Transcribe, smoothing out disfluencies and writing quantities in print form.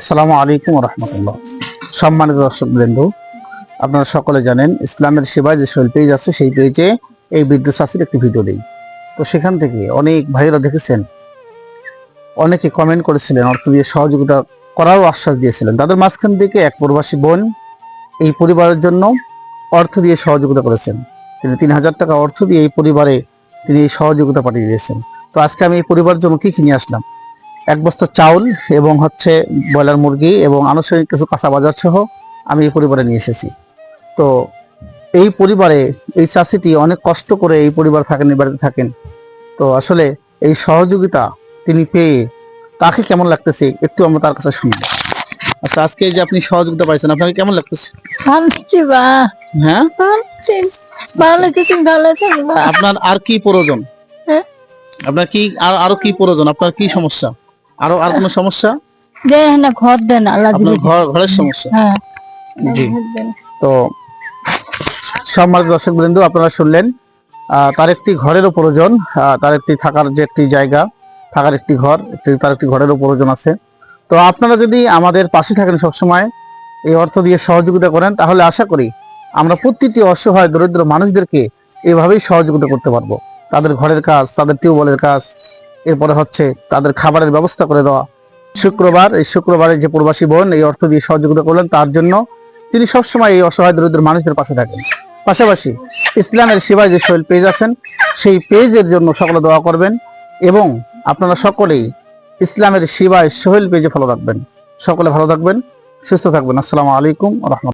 আসসালামু আলাইকুম রহমতুল্লাহ। সম্মানিত দর্শকবৃন্দ, আপনারা সকলে জানেন ইসলামের সেবায় যে সোহেল পেজ আছে, সেই পেজে এই বৃদ্ধ চাষির একটি ভিডিও দেই। তো সেখান থেকে অনেক ভাইরা দেখেছেন, অনেকে কমেন্ট করেছিলেন, অর্থ দিয়ে সহযোগিতা করারও আশ্বাস দিয়েছিলেন। তাদের মাঝখান থেকে এক প্রবাসী বোন এই পরিবারের জন্য অর্থ দিয়ে সহযোগিতা করেছেন। তিনি ৩,০০০ টাকা অর্থ দিয়ে এই পরিবারে তিনি এই সহযোগিতা পাঠিয়ে দিয়েছেন। তো আজকে আমি এই পরিবারের জন্য কি নিয়ে আসলাম, এক বস্তা চাউল এবং ব্রয়লার মুরগি এবং আনুষঙ্গিক কিছু কাঁচা বাজার সহ আমি এই পরিবারে নিয়ে এসেছি। তো এই পরিবারে এই চাষিটি অনেক কষ্ট করে এই পরিবার থাকেন, এই বাড়িতে থাকেন। তো আসলে এই সহযোগিতা তিনি পেয়ে তাকে কেমন লাগতেছে একটু আমরা তার কাছে শুনবো। আচ্ছা, আজকে যে আপনি সহযোগিতা পাইছেন, আপনাকে কেমন লাগতেছে? হ্যাঁ, আপনার আর কি প্রয়োজন? আপনার কি আরো কি প্রয়োজন? আপনার কি সমস্যা? আর কোনো সমস্যা? ঘর দেন, আপনার ঘরের সমস্যা? জি। তো সম্মানিত দর্শকবৃন্দ, আপনারা শুনলেন, তার একটি ঘরেরও প্রয়োজন, তার একটি থাকার যে একটি জায়গা, থাকার একটি ঘর, তার একটি ঘরেরও প্রয়োজন আছে। তো আপনারা যদি আমাদের পাশে থাকেন, সবসময় এই অর্থ দিয়ে সহযোগিতা করেন, তাহলে আশা করি আমরা প্রতিটি অসহায় দরিদ্র মানুষদেরকে এভাবেই সহযোগিতা করতে পারবো। তাদের ঘরের কাজ, তাদের টিউবওয়েলের কাজ, এরপরে তাদের খাবারের ব্যবস্থা করে দেওয়া। এই শুক্রবারে যে প্রবাসী বোন এই অর্থ দিয়ে সহযোগিতা করলেন, তার জন্য তিনি সবসময় এই অসহায় দরিদ্র মানুষদের পাশে থাকেন। পাশাপাশি ইসলামের সেবায় যে সোহেল পেজ আছেন, সেই পেজের জন্য সকলে দোয়া করবেন এবং আপনারা সকলেই ইসলামের সেবায় সোহেল পেজে ফলো রাখবেন। সকলে ভালো থাকবেন, সুস্থ থাকবেন। আসসালামু আলাইকুম রহমতুল্লাহ।